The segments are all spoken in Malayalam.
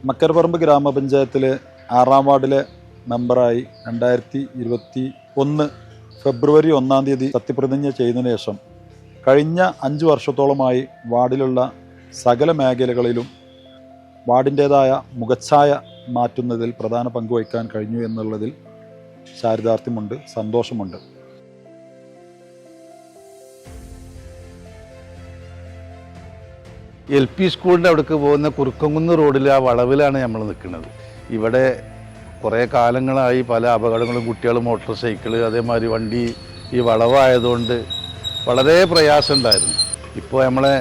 മക്കരപ്പറമ്പ് ഗ്രാമപഞ്ചായത്തിലെ 6-ാം വാർഡിലെ മെമ്പറായി 2021 ഫെബ്രുവരി 1-ാം തീയതി സത്യപ്രതിജ്ഞ ചെയ്തതിനു ശേഷം കഴിഞ്ഞ 5 വർഷത്തോളമായി വാർഡിലുള്ള സകല മേഖലകളിലും വാർഡിൻ്റേതായ മുഖച്ഛായ മാറ്റുന്നതിൽ പ്രധാന പങ്കുവഹിക്കാൻ കഴിഞ്ഞു എന്നുള്ളതിൽ ചാരിതാർത്ഥ്യമുണ്ട്, സന്തോഷമുണ്ട്. LP സ്കൂളിൻ്റെ അവിടേക്ക് പോകുന്ന കുറുക്കംകുന്ന് റോഡിൽ ആ വളവിലാണ് നമ്മൾ നിൽക്കുന്നത്. ഇവിടെ കുറേ കാലങ്ങളായി പല അപകടങ്ങളും, കുട്ടികൾ മോട്ടോർ സൈക്കിൾ അതേമാതിരി വണ്ടി ഈ വളവായതുകൊണ്ട് വളരെ പ്രയാസമുണ്ടായിരുന്നു. ഇപ്പോൾ നമ്മളെ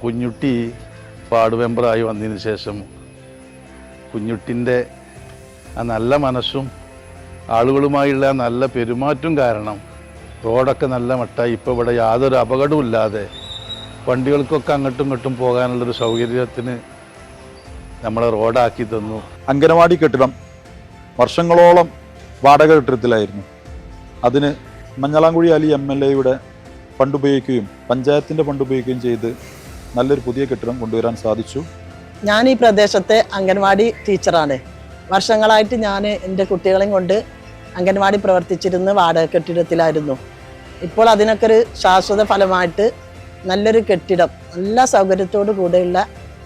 കുഞ്ഞുട്ടി വാർഡ് മെമ്പറായി വന്നതിന് ശേഷം കുഞ്ഞുട്ടിൻ്റെ ആ നല്ല മനസ്സും ആളുകളുമായുള്ള ആ നല്ല പെരുമാറ്റം കാരണം റോഡൊക്കെ നല്ല മട്ടായി. ഇപ്പോൾ ഇവിടെ യാതൊരു അപകടവും ഇല്ലാതെ വണ്ടികൾക്കൊക്കെ അങ്ങോട്ടും ഇങ്ങോട്ടും പോകാനുള്ളൊരു സൗകര്യത്തിന് നമ്മളെ റോഡാക്കി തന്നു. അംഗനവാടി കെട്ടിടം വർഷങ്ങളോളം വാടക കെട്ടിടത്തിലായിരുന്നു. അതിന് മഞ്ഞളാംകുഴി അലി MLA ഫണ്ടുപയോഗിക്കുകയും പഞ്ചായത്തിൻ്റെ ഫണ്ടുപയോഗിക്കുകയും ചെയ്ത് നല്ലൊരു പുതിയ കെട്ടിടം കൊണ്ടുവരാൻ സാധിച്ചു. ഞാൻ ഈ പ്രദേശത്തെ അംഗൻവാടി ടീച്ചറാണ്. വർഷങ്ങളായിട്ട് ഞാൻ എൻ്റെ കുട്ടികളെയും കൊണ്ട് അംഗൻവാടി പ്രവർത്തിച്ചിരുന്ന് വാടക കെട്ടിടത്തിലായിരുന്നു. ഇപ്പോൾ അതിനൊക്കെ ഒരു ശാശ്വത ഫലമായിട്ട് നല്ലൊരു കെട്ടിടം, നല്ല സൗകര്യത്തോടു കൂടെയുള്ള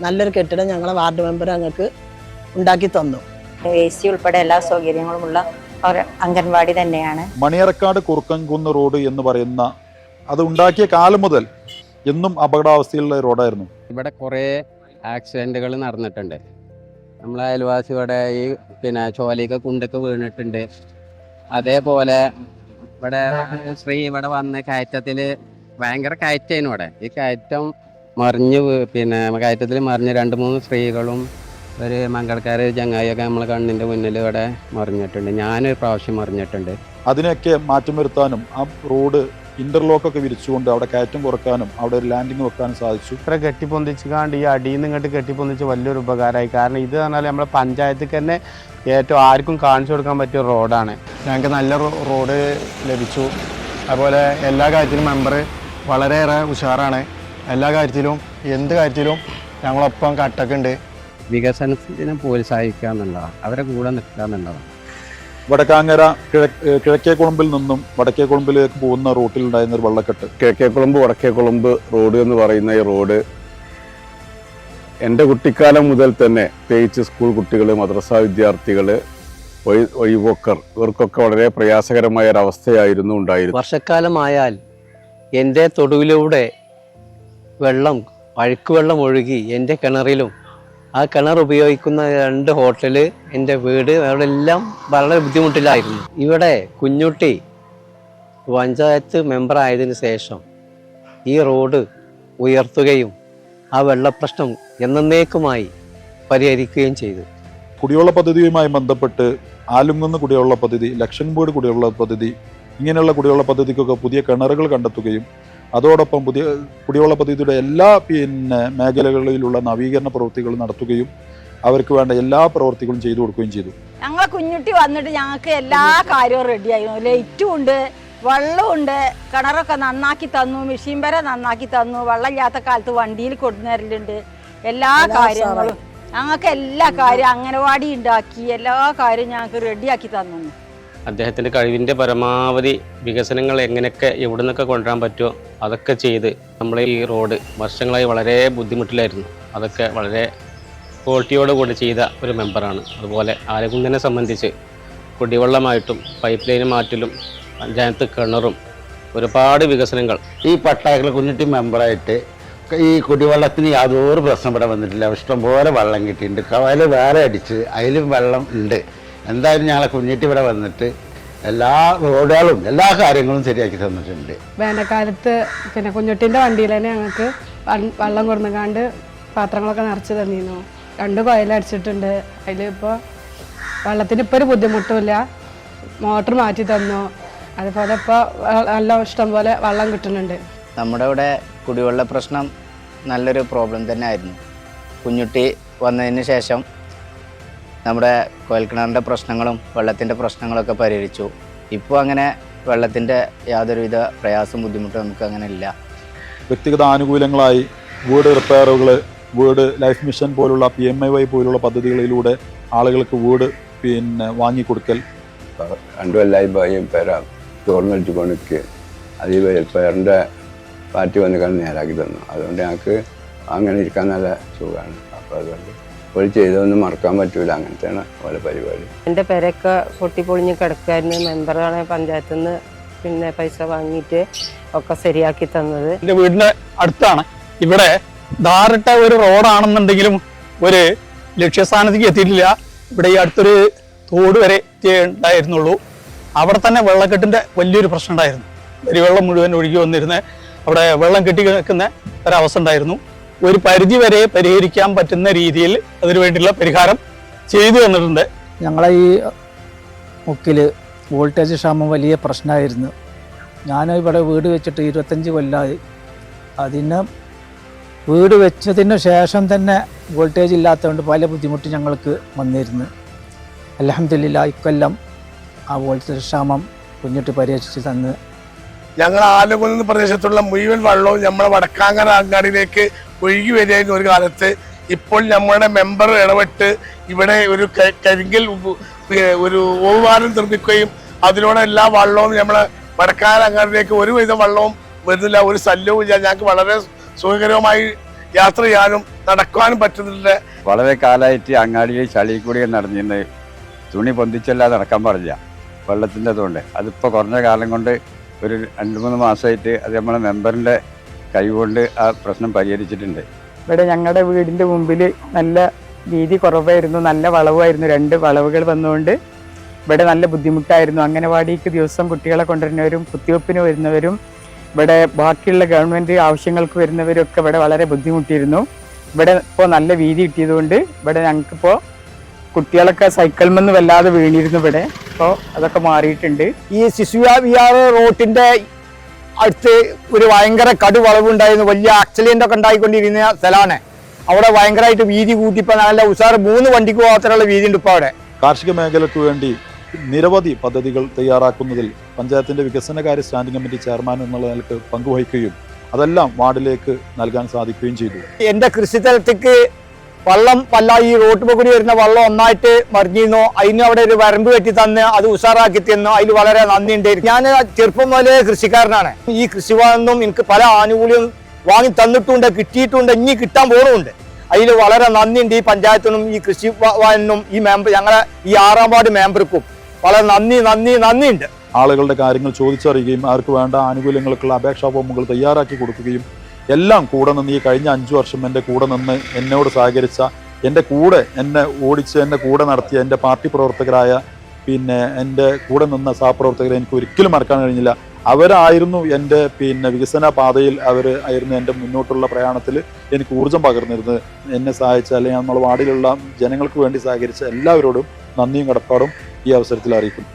നല്ലൊരു കെട്ടിടം ഞങ്ങളെ വാർഡ് മെമ്പർ ഞങ്ങൾക്ക് ഉണ്ടാക്കി തന്നു. AC ഉൾപ്പെടെ എല്ലാ സൗകര്യങ്ങളുമുള്ള ഒരു അംഗൻവാടി തന്നെയാണ്. മണിയറക്കാട് കുറുക്കംകുന്ന് റോഡ് എന്ന് പറയുന്ന അത് ഉണ്ടാക്കിയ കാലം മുതൽ എന്നും അപകടാവസ്ഥയിലുള്ള റോഡായിരുന്നു. ഇവിടെ കുറേ ആക്സിഡൻറ്റുകൾ നടന്നിട്ടുണ്ട്. നമ്മളെ അയൽവാസി ഇവിടെ ഈ ചോലയൊക്കെ കുണ്ടൊക്കെ വീണിട്ടുണ്ട്. അതേപോലെ ഇവിടെ ഇവിടെ വന്ന് കയറ്റത്തിൽ ഭയങ്കര കയറ്റായിരുന്നു. ഇവിടെ ഈ കയറ്റം മറിഞ്ഞ് കയറ്റത്തിൽ മറിഞ്ഞ് 2-3 സ്ത്രീകളും ഒരു മംഗളക്കാര് ചങ്ങായിയൊക്കെ നമ്മളെ കണ്ണിൻ്റെ മുന്നിൽ ഇവിടെ മറിഞ്ഞിട്ടുണ്ട്. ഞാനൊരു പ്രാവശ്യം മറിഞ്ഞിട്ടുണ്ട്. അതിനൊക്കെ മാറ്റം വരുത്താനും ആ റോഡ് ഇന്റർലോക്കൊക്കെ വിരിച്ചുകൊണ്ട് അവിടെ കയറ്റം കുറക്കാനും അവിടെ ഒരു ലാൻഡിങ് വെക്കാനും സാധിച്ചു. ഇത്ര കെട്ടിപ്പൊന്തിച്ച് കാണ്ട് ഈ അടിയിൽ നിന്ന് ഇങ്ങോട്ട് കെട്ടിപ്പൊന്തിച്ച് വലിയൊരു ഉപകാരമായി. കാരണം ഇത് പറഞ്ഞാൽ നമ്മളെ പഞ്ചായത്തിൽ തന്നെ ഏറ്റവും ആർക്കും കാണിച്ചു കൊടുക്കാൻ പറ്റിയ റോഡാണ്. ഞങ്ങൾക്ക് നല്ല റോഡ് ലഭിച്ചു. അതുപോലെ എല്ലാ കാര്യത്തിലും മെമ്പർ വളരെയേറെ ഉഷാറാണ്. എല്ലാ കാര്യത്തിലും എന്ത് കാര്യത്തിലും ഞങ്ങളൊപ്പം കട്ടക്കുണ്ട്. വികസനത്തിനെ പ്രോത്സാഹിക്കുക എന്നുള്ളതാണ്, അവരെ കൂടെ നിൽക്കുക എന്നുള്ളതാണ്. വടക്കാങ്ങര കിഴക്കേക്കുളമ്പിൽ നിന്നും വടക്കേക്കുളമ്പിലേക്ക് പോകുന്ന റൂട്ടിൽ ഉണ്ടായിരുന്ന ഒരു വെള്ളക്കെട്ട്. കിഴക്കേക്കുളമ്പ് വടക്കേക്കുളമ്പ് റോഡ് എന്ന് പറയുന്ന ഈ റോഡ് എൻ്റെ കുട്ടിക്കാലം മുതൽ തന്നെ, പ്രത്യേകിച്ച് സ്കൂൾ കുട്ടികൾ, മദ്രസ വിദ്യാർത്ഥികൾ, വഴിപോക്കർ, ഇവർക്കൊക്കെ വളരെ പ്രയാസകരമായ ഒരവസ്ഥയായിരുന്നു ഉണ്ടായിരുന്നത്. വർഷക്കാലമായാൽ എൻ്റെ തൊടുവിലൂടെ അഴുക്ക് വെള്ളം ഒഴുകി എൻ്റെ കിണറിലും, ആ കിണർ ഉപയോഗിക്കുന്ന 2 ഹോട്ടല്, എൻ്റെ വീട്, അവിടെ എല്ലാം വളരെ ബുദ്ധിമുട്ടിലായിരുന്നു. ഇവിടെ കുഞ്ഞുട്ടി പഞ്ചായത്ത് മെമ്പർ ആയതിനു ശേഷം ഈ റോഡ് ഉയർത്തുകയും ആ വെള്ളപ്രശ്നം എന്നേക്കുമായി പരിഹരിക്കുകയും ചെയ്തു. കുടിവെള്ള പദ്ധതിയുമായി ബന്ധപ്പെട്ട് ആലുംകുന്ന് കുടിവെള്ള പദ്ധതി, ലക്ഷംവീട് കുടിവെള്ള പദ്ധതി, ഇങ്ങനെയുള്ള കുടിവെള്ള പദ്ധതിക്കൊക്കെ പുതിയ കിണറുകൾ കണ്ടെത്തുകയും അതോടൊപ്പം പുതിയ കുടിവെള്ള പദ്ധതിയുടെ എല്ലാ മേഖലകളിലുള്ള നവീകരണ പ്രവൃത്തികൾ നടത്തുകയും അവർക്ക് വേണ്ട എല്ലാ പ്രവൃത്തികളും ചെയ്തു കൊടുക്കുകയും ചെയ്തു. ഞങ്ങളെ കുഞ്ഞുട്ടി വന്നിട്ട് ഞങ്ങൾക്ക് എല്ലാ കാര്യവും റെഡിയായിരുന്നു. ലൈറ്റും ഉണ്ട്, വെള്ളമുണ്ട്, കിണറൊക്കെ നന്നാക്കി തന്നു, മെഷീൻ വരെ നന്നാക്കി തന്നു, വെള്ളമില്ലാത്ത കാലത്ത് വണ്ടിയിൽ കൊണ്ടുവരലുണ്ട്. എല്ലാ കാര്യങ്ങളും ഞങ്ങൾക്ക് എല്ലാ കാര്യം അംഗനവാടി ഉണ്ടാക്കി, എല്ലാ കാര്യവും ഞങ്ങൾക്ക് റെഡിയാക്കി തന്നു. അദ്ദേഹത്തിൻ്റെ കഴിവിൻ്റെ പരമാവധി വികസനങ്ങൾ എങ്ങനെയൊക്കെ എവിടെ നിന്നൊക്കെ കൊണ്ടുവരാൻ പറ്റുമോ അതൊക്കെ ചെയ്ത് നമ്മളെ ഈ റോഡ് വർഷങ്ങളായി വളരെ ബുദ്ധിമുട്ടിലായിരുന്നു. അതൊക്കെ വളരെ ക്വാളിറ്റിയോടുകൂടി ചെയ്ത ഒരു മെമ്പറാണ്. അതുപോലെ ആലകുന്നനെ സംബന്ധിച്ച് കുടിവെള്ളമായിട്ടും പൈപ്പ് ലൈൻ മാറ്റലും പഞ്ചായത്ത് കിണറും ഒരുപാട് വികസനങ്ങൾ. ഈ പട്ടാക്കൽ കുഞ്ഞുട്ടി മെമ്പറായിട്ട് ഈ കുടിവെള്ളത്തിന് യാതൊരു പ്രശ്നം ഇവിടെ വന്നിട്ടില്ല. ഇഷ്ടംപോലെ വെള്ളം കിട്ടിയിട്ടുണ്ട്. കവല വേറെ അടിച്ച് അതിലും വെള്ളം ഉണ്ട്. എന്തായാലും ഞങ്ങളെ കുഞ്ഞിട്ടി ഇവിടെ വന്നിട്ട് എല്ലാ റോഡുകളും എല്ലാ കാര്യങ്ങളും ശരിയാക്കി തന്നിട്ടുണ്ട്. വേനൽക്കാലത്ത് കുഞ്ഞുട്ടിൻ്റെ വണ്ടിയിൽ തന്നെ ഞങ്ങൾക്ക് വെള്ളം കൊടുക്കാണ്ട് പാത്രങ്ങളൊക്കെ നിറച്ച് തന്നിരുന്നു. 2 കൊയലടിച്ചിട്ടുണ്ട്. അതിലിപ്പോൾ വെള്ളത്തിന് ഇപ്പോൾ ഒരു ബുദ്ധിമുട്ടുമില്ല. മോട്ടർ മാറ്റി തന്നു. അതുപോലെ ഇപ്പോൾ നല്ല ഇഷ്ടം പോലെ വെള്ളം കിട്ടുന്നുണ്ട്. നമ്മുടെ ഇവിടെ കുടിവെള്ള പ്രശ്നം നല്ലൊരു പ്രോബ്ലം തന്നെ ആയിരുന്നു. കുഞ്ഞുട്ടി വന്നതിന് ശേഷം നമ്മുടെ കുഴൽക്കിണറിൻ്റെ പ്രശ്നങ്ങളും വെള്ളത്തിൻ്റെ പ്രശ്നങ്ങളൊക്കെ പരിഹരിച്ചു. ഇപ്പോൾ അങ്ങനെ വെള്ളത്തിൻ്റെ യാതൊരുവിധ പ്രയാസം ബുദ്ധിമുട്ടും നമുക്ക് അങ്ങനെ ഇല്ല. വ്യക്തിഗത ആനുകൂല്യങ്ങളായി വീട് റിപ്പയറുകൾ, വീട് ലൈഫ് മിഷൻ പോലുള്ള PMAY പോലുള്ള പദ്ധതികളിലൂടെ ആളുകൾക്ക് വീട് വാങ്ങിക്കൊടുക്കൽ. 2 കൊല്ലമായി ഭാര്യം പേര ചോർന്നടിച്ച് കൊണ്ടിരിക്കുക. അതിൽ പേരൻ്റെ പാർട്ടി വന്ന് കണ്ട് നേരാക്കി തന്നു. അതുകൊണ്ട് ഞങ്ങൾക്ക് അങ്ങനെ ഇരിക്കാൻ നല്ല സുഖമാണ്. അപ്പോൾ അതുകൊണ്ട് ഒരു ചെയ്തൊന്നും മറക്കാൻ പറ്റൂല. അങ്ങനത്തെയാണ് ഓരോ പരിപാടി. എൻ്റെ പേരൊക്കെ പൊട്ടിപ്പൊളിഞ്ഞ് കിടക്കായിരുന്നു. മെമ്പറാണ് പഞ്ചായത്തിൽ നിന്ന് പിന്നെ പൈസ വാങ്ങിയിട്ട് ഒക്കെ ശരിയാക്കി തന്നത്. എൻ്റെ വീടിൻ്റെ അടുത്താണ്. ഇവിടെ ധാറിട്ട ഒരു റോഡാണെന്നുണ്ടെങ്കിലും ഒരു ലക്ഷ്യസ്ഥാനത്തേക്ക് എത്തിയിട്ടില്ല. ഇവിടെ ഈ അടുത്തൊരു തോട് വരെ ഉണ്ടായിരുന്നുള്ളൂ. അവിടെ തന്നെ വെള്ളക്കെട്ടിൻ്റെ വലിയൊരു പ്രശ്നം ഉണ്ടായിരുന്നു. വെള്ളം മുഴുവൻ ഒഴുകി വന്നിരുന്ന് അവിടെ വെള്ളം കെട്ടി കിടക്കുന്ന ഒരവസ്ഥ ഉണ്ടായിരുന്നു. ഒരു പരിധി വരെ പരിഹരിക്കാൻ പറ്റുന്ന രീതിയിൽ അതിനു വേണ്ടിയുള്ള പരിഹാരം ചെയ്തു തന്നിട്ടുണ്ട്. ഞങ്ങളെ ഈ മുക്കിൽ വോൾട്ടേജ് ക്ഷാമം വലിയ പ്രശ്നമായിരുന്നു. ഞാൻ ഇവിടെ വീട് വെച്ചിട്ട് 25 കൊല്ലമായി. അതിന് വീട് വെച്ചതിന് ശേഷം തന്നെ വോൾട്ടേജ് ഇല്ലാത്തതുകൊണ്ട് പല ബുദ്ധിമുട്ട് ഞങ്ങൾക്ക് വന്നിരുന്നു. അൽഹംദുലില്ലാഹ് ഇക്കൊല്ലം ആ വോൾട്ടേജ് ക്ഷാമം കുഞ്ഞിട്ട് പരിഹരിച്ച് തന്ന്. ഞങ്ങൾ ആലുകുന്ന് പ്രദേശത്തുള്ള മുഴുവൻ വെള്ളവും നമ്മുടെ വടക്കാങ്ങര അങ്ങാടിയിലേക്ക് ഒഴുകി വരികയായിരുന്നു ഒരു കാലത്ത്. ഇപ്പോൾ നമ്മുടെ മെമ്പർ ഇടപെട്ട് ഇവിടെ ഒരു കരിങ്കൽ ഒരു ഓവാരം നിർമ്മിക്കുകയും അതിലൂടെ എല്ലാ വെള്ളവും നമ്മളെ വടക്കാങ്ങര അങ്ങാടിയിലേക്ക് ഒരുവിധം വെള്ളവും വരുന്നില്ല, ഒരു ശല്യവും ഇല്ല. ഞങ്ങൾക്ക് വളരെ സുഖകരമായി യാത്ര ചെയ്യാനും നടക്കാനും പറ്റുന്നുണ്ട്. വളരെ കാലമായിട്ട് അങ്ങാടിയിൽ ചളി കൂടി നടന്നിരുന്നത്. തുണി പൊന്തിച്ചല്ലാതെ നടക്കാൻ പാടില്ല വെള്ളത്തിൻ്റെ അതുകൊണ്ട്. അതിപ്പോൾ കുറഞ്ഞ കാലം കൊണ്ട് ഒരു 2-3 മാസമായിട്ട് അത് നമ്മളെ മെമ്പറിൻ്റെ കൈകൊണ്ട് ആ പ്രശ്നം പരിഹരിച്ചിട്ടുണ്ട്. ഇവിടെ ഞങ്ങളുടെ വീടിൻ്റെ മുമ്പിൽ നല്ല വീതി കുറവായിരുന്നു, നല്ല വളവായിരുന്നു. 2 വളവുകൾ വന്നുകൊണ്ട് ഇവിടെ നല്ല ബുദ്ധിമുട്ടായിരുന്നു. അംഗനവാടിക്ക് ദിവസം കുട്ടികളെ കൊണ്ടുവരുന്നവരും കുത്തിവെപ്പിന് വരുന്നവരും ഇവിടെ ബാക്കിയുള്ള ഗവൺമെൻറ് ആവശ്യങ്ങൾക്ക് വരുന്നവരൊക്കെ ഇവിടെ വളരെ ബുദ്ധിമുട്ടിയിരുന്നു. ഇവിടെ ഇപ്പോൾ നല്ല വീതി കിട്ടിയതുകൊണ്ട് ഇവിടെ ഞങ്ങൾക്കിപ്പോൾ കുട്ടികളൊക്കെ സൈക്കിൾമെന്ന് വല്ലാതെ വീണിരുന്നു. ഇവിടെ ഇപ്പോൾ അതൊക്കെ മാറിയിട്ടുണ്ട്. ഈ ശിശുവിഹാർ റോട്ടിൻ്റെ അടുത്ത് ഒരു ഭയങ്കര കടുവളവുണ്ടായിരുന്നു. വലിയ ആക്സിഡൻ്റ് ഒക്കെ ഉണ്ടായിക്കൊണ്ടിരുന്ന സ്ഥലമാണ്. അവിടെ ഭയങ്കരമായിട്ട് വീതി കൂട്ടിപ്പോൾ നല്ല ഉഷാറ് 3 വണ്ടിക്ക് മാത്രമുള്ള വീതി ഉണ്ട് ഇപ്പോൾ അവിടെ. കാർഷിക മേഖലയ്ക്ക് വേണ്ടി നിരവധി പദ്ധതികൾ തയ്യാറാക്കുന്നതിൽ പഞ്ചായത്തിൻ്റെ വികസനകാര്യ സ്റ്റാൻഡിംഗ് കമ്മിറ്റി ചെയർമാൻ എന്നുള്ള നിലക്ക് പങ്കുവഹിക്കുകയും അതെല്ലാം വാർഡിലേക്ക് നൽകാൻ സാധിക്കുകയും ചെയ്തു. എൻ്റെ കൃഷിസ്ഥലത്തേക്ക് വെള്ളം ഈ റോട്ടിൽ കൂടി വരുന്ന വെള്ളം ഒന്നായിട്ട് മറിഞ്ഞിരുന്നു. അതിന് അവിടെ ഒരു വരമ്പ് കെട്ടി തന്ന് അത് ഉഷാറാക്കി തന്നു. അതിൽ വളരെ നന്ദിയുണ്ട്. ഞാൻ ചെറുപ്പം മുതലേ കൃഷിക്കാരനാണ്. ഈ കൃഷിഭവനിൽ എനിക്ക് പല ആനുകൂല്യം വാങ്ങി തന്നിട്ടുണ്ട്, കിട്ടിയിട്ടുണ്ട്, ഇനി കിട്ടാൻ പോകുന്നുണ്ട്. അതിൽ വളരെ നന്ദിയുണ്ട് ഈ പഞ്ചായത്തിനും ഈ കൃഷിഭവനും ഈ മെമ്പർ ഞങ്ങളെ ഈ 6ാം വാർഡ് മെമ്പർക്കും വളരെ നന്ദിയുണ്ട്. ആളുകളുടെ കാര്യങ്ങൾ ചോദിച്ചറിയുകയും അവർക്ക് വേണ്ട ആനുകൂല്യങ്ങൾക്കുള്ള അപേക്ഷാ ഫോമുകൾ തയ്യാറാക്കി കൊടുക്കുകയും എല്ലാം കൂടെ നിന്ന് ഈ കഴിഞ്ഞ 5 വർഷം എൻ്റെ കൂടെ നിന്ന് എന്നോട് സഹകരിച്ച, എൻ്റെ കൂടെ എന്നെ ഓടിച്ച് എന്നെ കൂടെ നടത്തിയ എൻ്റെ പാർട്ടി പ്രവർത്തകരായ എൻ്റെ കൂടെ നിന്ന സഹപ്രവർത്തകരെ എനിക്ക് ഒരിക്കലും മറക്കാൻ കഴിഞ്ഞില്ല. അവരായിരുന്നു എൻ്റെ വികസന പാതയിൽ, ആയിരുന്നു എൻ്റെ മുന്നോട്ടുള്ള പ്രയാണത്തിൽ എനിക്ക് ഊർജ്ജം പകർന്നിരുന്നത്. എന്നെ സഹായിച്ച അല്ലെങ്കിൽ നമ്മുടെ വാർഡിലുള്ള ജനങ്ങൾക്ക് വേണ്ടി സഹകരിച്ച എല്ലാവരോടും നന്ദിയും കടപ്പാടും ഈ അവസരത്തിൽ അറിയിക്കുന്നു.